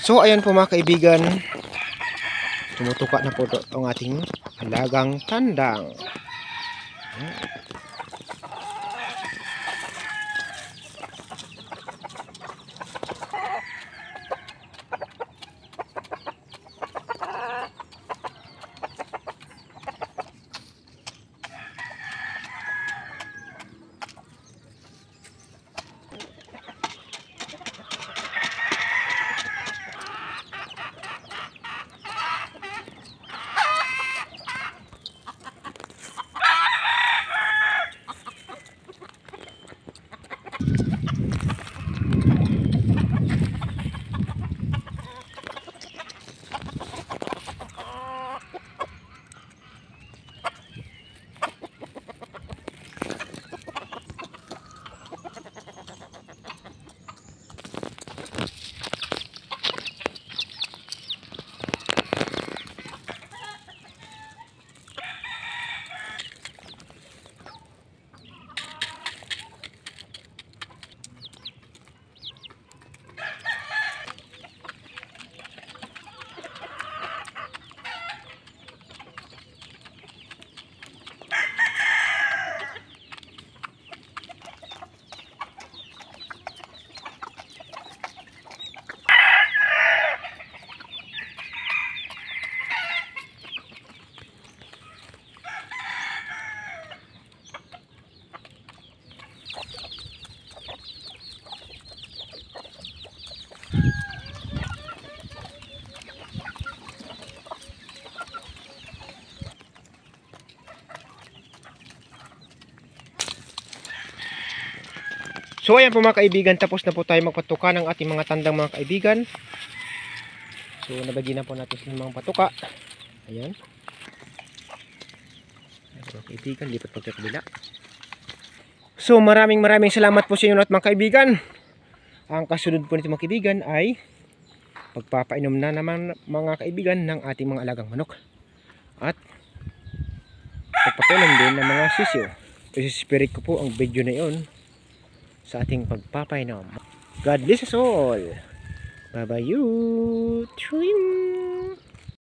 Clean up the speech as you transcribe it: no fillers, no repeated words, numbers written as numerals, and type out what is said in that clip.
So ayan po mga kaibigan, tumutuka na po ang ating alagang tandang. So ayan po mga kaibigan, tapos na po tayo magpatuka ng ating mga tandang mga kaibigan. So nabagyan na po natin sa mga patuka. Ayan. Ayan mga kaibigan, lipat po tayo kabila. So maraming salamat po sa inyo lahat mga kaibigan. Ang kasunod po nito mga kaibigan ay pagpapainom na naman mga kaibigan ng ating mga alagang manok. At pagpapainom din ng mga sisiyo. Isispirit ko po ang video na yon sa ating pagpapainom. God bless us all. Bye bye you. Trim.